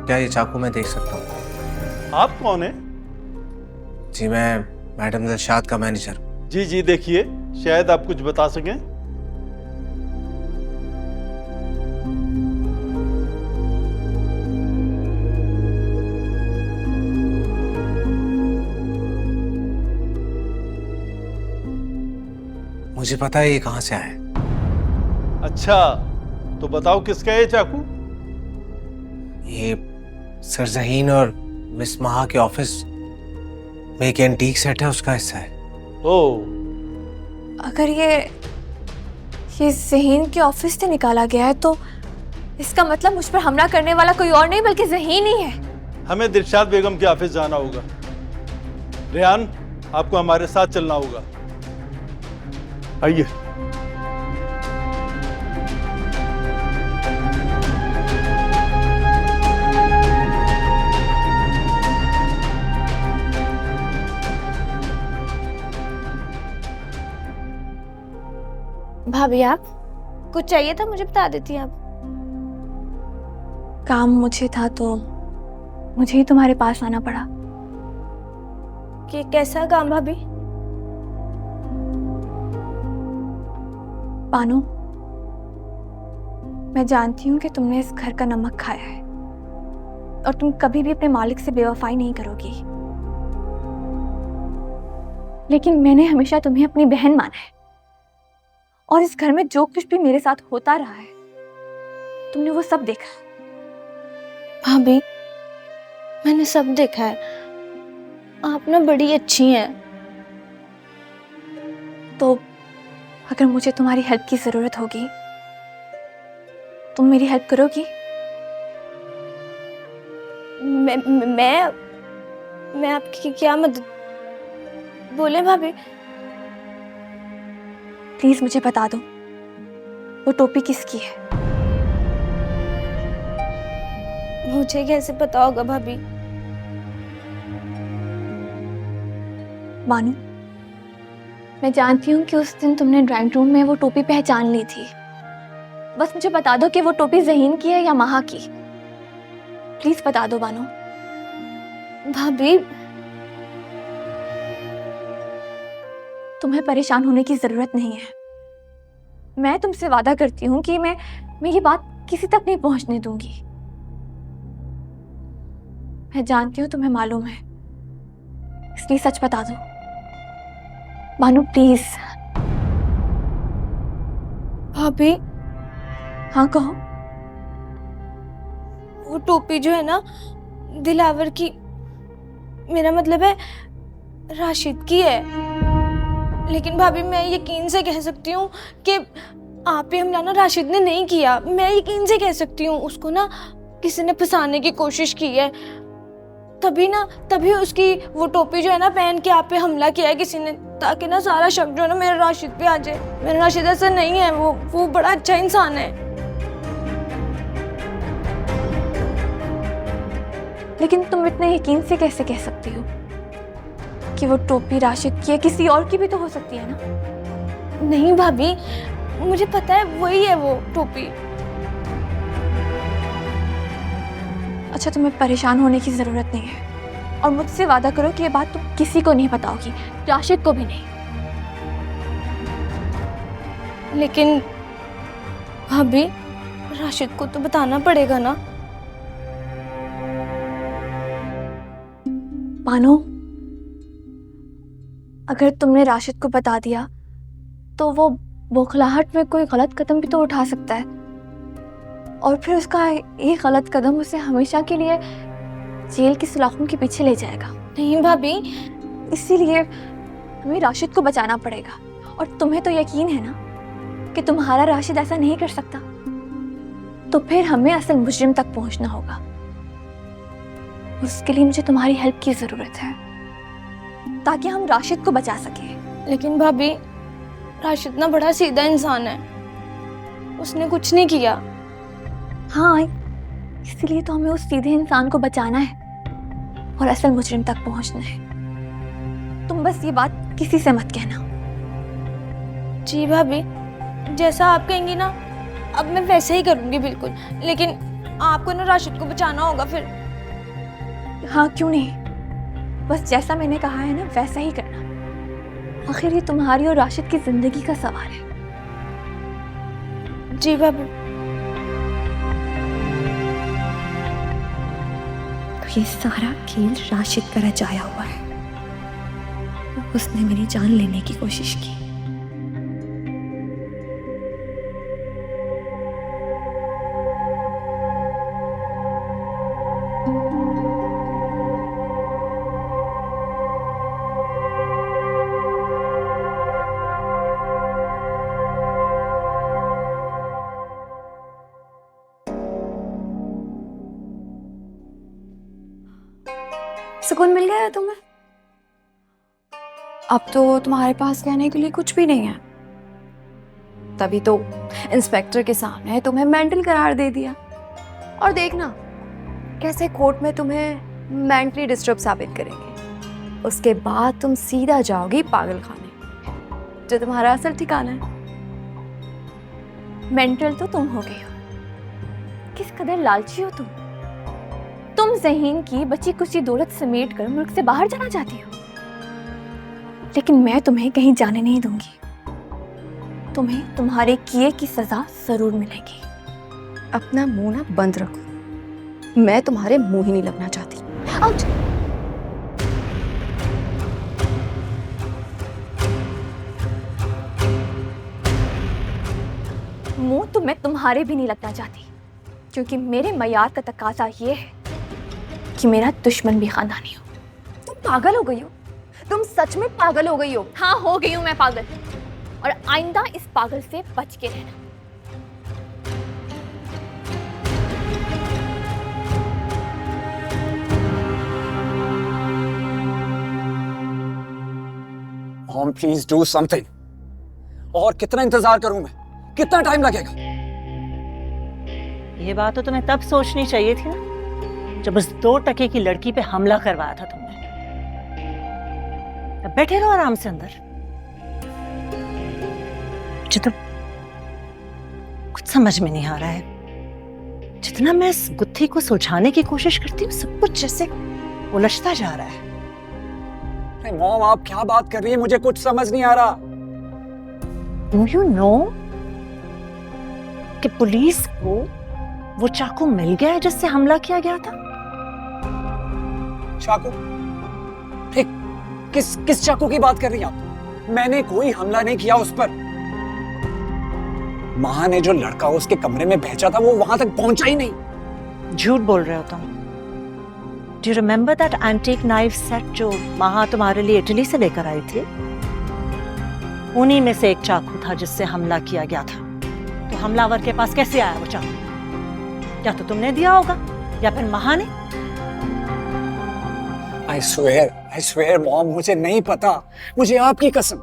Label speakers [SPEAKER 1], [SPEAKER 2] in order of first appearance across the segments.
[SPEAKER 1] क्या ये चाकू मैं देख सकता हूँ?
[SPEAKER 2] आप कौन है?
[SPEAKER 1] जी मैं मैडम दिलशाद का मैनेजर।
[SPEAKER 2] जी जी, देखिए शायद आप कुछ बता सकें।
[SPEAKER 1] मुझे पता है ये कहाँ से आया है।
[SPEAKER 2] अच्छा, तो बताओ किसका है ये चाकू?
[SPEAKER 1] ये सर ज़हीन और मिस महा के ऑफिस में एक एंटीक सेट है, उसका हिस्सा है।
[SPEAKER 2] ओह,
[SPEAKER 3] अगर ये ज़हीन के ऑफिस से निकाला गया है तो इसका मतलब मुझ पर हमला करने वाला कोई और नहीं बल्कि ज़हीन ही है।
[SPEAKER 2] हमें दिलशाद बेगम के ऑफिस जाना होगा। रेहान, आपको हमारे साथ चलना होगा। आइए।
[SPEAKER 3] भाभी आप कुछ चाहिए था मुझे बता देती आप। काम मुझे था तो मुझे ही तुम्हारे पास आना पड़ा। कि कैसा काम भाभी? पानू, मैं जानती हूँ कि तुमने इस घर का नमक खाया है और तुम कभी भी अपने मालिक से बेवफाई नहीं करोगी, लेकिन मैंने हमेशा तुम्हें अपनी बहन माना है और इस घर में जो कुछ भी मेरे साथ होता रहा है तुमने वो सब देखा।
[SPEAKER 4] भाभी, मैंने सब देखा है। आप ना बड़ी अच्छी हैं।
[SPEAKER 3] तो अगर मुझे तुम्हारी हेल्प की जरूरत होगी तुम मेरी हेल्प करोगी?
[SPEAKER 4] मैं आपकी क्या मदद? बोले भाभी।
[SPEAKER 3] प्लीज मुझे बता दो वो टोपी किसकी है?
[SPEAKER 4] मुझे कैसे पता होगा भाभी?
[SPEAKER 3] बानू, मैं जानती हूँ कि उस दिन तुमने ड्राइंग रूम में वो टोपी पहचान ली थी। बस मुझे बता दो कि वो टोपी ज़हीन की है या महा की। प्लीज बता दो बानू।
[SPEAKER 4] भाभी,
[SPEAKER 3] तुम्हें परेशान होने की जरूरत नहीं है। मैं तुमसे वादा करती हूँ कि मैं ये बात किसी तक नहीं पहुंचने दूंगी। मैं जानती हूँ तुम्हें मालूम है, इसलिए सच बता दो बानू प्लीज।
[SPEAKER 4] भाभी,
[SPEAKER 3] हाँ कहो।
[SPEAKER 4] वो टोपी जो है ना दिलावर की, मेरा मतलब है राशिद की है। लेकिन भाभी मैं यकीन से कह सकती हूँ कि आप पे हमला ना राशिद ने नहीं किया। मैं यकीन से कह सकती हूँ उसको ना किसी ने फंसाने की कोशिश की है। तभी उसकी वो टोपी जो है ना पहन के आप पे हमला किया है किसी ने, ताकि ना सारा शक जो है ना मेरे राशिद पे आ जाए। मेरा राशिद ऐसा नहीं है, वो बड़ा अच्छा इंसान है।
[SPEAKER 3] लेकिन तुम इतने यकीन से कैसे कह सकती हो कि वो टोपी राशिद की है? किसी और की भी तो हो सकती है ना।
[SPEAKER 4] नहीं भाभी, मुझे पता है वही है वो टोपी।
[SPEAKER 3] अच्छा, तुम्हें परेशान होने की जरूरत नहीं है और मुझसे वादा करो कि ये बात तुम किसी को नहीं बताओगी, राशिद को भी नहीं।
[SPEAKER 4] लेकिन भाभी, राशिद को तो बताना पड़ेगा ना।
[SPEAKER 3] मानो, अगर तुमने राशिद को बता दिया तो वो बौखलाहट में कोई गलत कदम भी तो उठा सकता है और फिर उसका एक गलत कदम उसे हमेशा के लिए जेल की सलाखों के पीछे ले जाएगा।
[SPEAKER 4] नहीं भाभी,
[SPEAKER 3] इसीलिए हमें राशिद को बचाना पड़ेगा और तुम्हें तो यकीन है ना कि तुम्हारा राशिद ऐसा नहीं कर सकता। तो फिर हमें असल मुजरिम तक पहुंचना होगा। उसके लिए मुझे तुम्हारी हेल्प की जरूरत है ताकि हम राशिद को बचा सके।
[SPEAKER 4] लेकिन भाभी, राशिद ना बड़ा सीधा इंसान है, उसने कुछ नहीं किया।
[SPEAKER 3] हाँ, इसलिए तो हमें उस सीधे इंसान को बचाना है और असल मुजरिम तक पहुंचना है। तुम बस ये बात किसी से मत कहना।
[SPEAKER 4] जी भाभी, जैसा आप कहेंगी ना अब मैं वैसे ही करूंगी बिल्कुल। लेकिन आपको ना राशिद को बचाना होगा फिर।
[SPEAKER 3] हाँ क्यों नहीं, बस जैसा मैंने कहा है ना वैसा ही करना। आखिर ये तुम्हारी और राशिद की जिंदगी का सवाल है।
[SPEAKER 4] जी भाभी।
[SPEAKER 3] तो ये सारा खेल राशिद का रचाया हुआ है। उसने मेरी जान लेने की कोशिश की। सुकून मिल गया है तुम्हें? अब तो तुम्हारे पास कहने के लिए कुछ भी नहीं है। तभी तो इंस्पेक्टर के सामने तुम्हें मेंटल करार दे दिया। और देखना कैसे कोर्ट में तुम्हें मेंटली डिस्टर्ब साबित करेंगे। उसके बाद तुम सीधा जाओगी पागल खाने, जो तुम्हारा असल ठिकाना है। मेंटल तो तुम हो गई हो। किस कदर लालची हो तुम ज़हीन की बची कुची दौलत समेट कर मुल्क से बाहर जाना चाहती हो। लेकिन मैं तुम्हें कहीं जाने नहीं दूंगी। तुम्हें तुम्हारे किए की सजा जरूर मिलेगी। अपना मुंह ना बंद रखो। मैं तुम्हारे मुंह ही नहीं लगना चाहती। आउट। मुंह तो मैं तुम्हारे भी नहीं लगना चाहती, क्योंकि मेरे मयार का तकाजा ये है कि मेरा दुश्मन भी खानदानी हो। तुम पागल हो गई हो। तुम सच में पागल हो गई हो। हाँ हो गई हूँ मैं पागल, और आइंदा इस पागल से बच के रहना।
[SPEAKER 5] Mom please do something. और कितना इंतजार करूं मैं? कितना टाइम लगेगा?
[SPEAKER 6] ये बात तो तुम्हें तब सोचनी चाहिए थी ना, जब उस 2 टके की लड़की पे हमला करवाया था तुमने। अब बैठे रहो आराम से अंदर। मुझे तो कुछ समझ में नहीं आ रहा है। जितना मैं इस गुत्थी को सुलझाने की कोशिश करती हूँ, सब कुछ जैसे उलझता जा रहा है।
[SPEAKER 5] अरे मॉम आप क्या बात कर रही है? मुझे कुछ समझ नहीं आ रहा।
[SPEAKER 6] Do you know कि पुलिस को वो चाकू मिल गया है जिससे हमला किया गया था?
[SPEAKER 5] चाकू? ठीक, किस चाकू की बात कर रही हैं आप? मैंने कोई हमला नहीं किया उस पर। माँ ने जो लड़का उसके कमरे में भेजा था वो वहां तक पहुंचा ही नहीं।
[SPEAKER 6] झूठ बोल रहे हो तुम। Do you remember that antique knife set जो माँ तुम्हारे लिए इटली से लेकर आई थी? उन्हीं में से एक चाकू था जिससे हमला किया गया था। तो हमलावर के पास कैसे आया वो चाकू? या तो तुमने दिया होगा या फिर माँ ने।
[SPEAKER 5] I swear मॉम मुझे नहीं पता। मुझे आपकी कसम।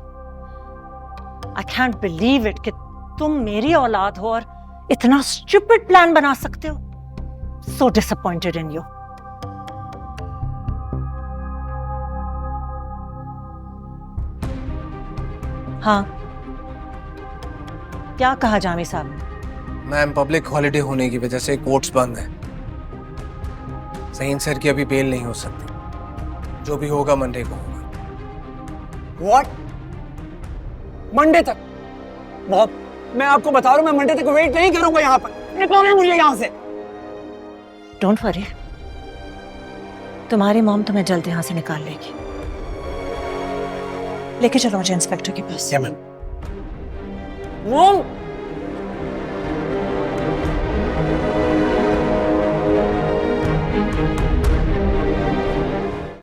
[SPEAKER 6] I can't believe it कि तुम मेरी औलाद हो और इतना stupid प्लान बना सकते हो। So disappointed in you. हाँ, क्या कहा जामी साहब ने?
[SPEAKER 1] मैम पब्लिक हॉलिडे होने की वजह से कोर्ट्स बंद है। ज़हीन सर की अभी बेल नहीं हो सकती। जो भी होगा मंडे को होगा।
[SPEAKER 5] What? मंडे तक? मॉम मैं आपको बता रहा हूं, मैं मंडे तक वेट नहीं करूंगा यहाँ पर। निकालो मुझे यहाँ से।
[SPEAKER 6] डोंट वरी, तुम्हारी मॉम तुम्हें जल्द यहाँ से निकाल लेगी। लेके चलो मुझे इंस्पेक्टर के पास।
[SPEAKER 5] मॉम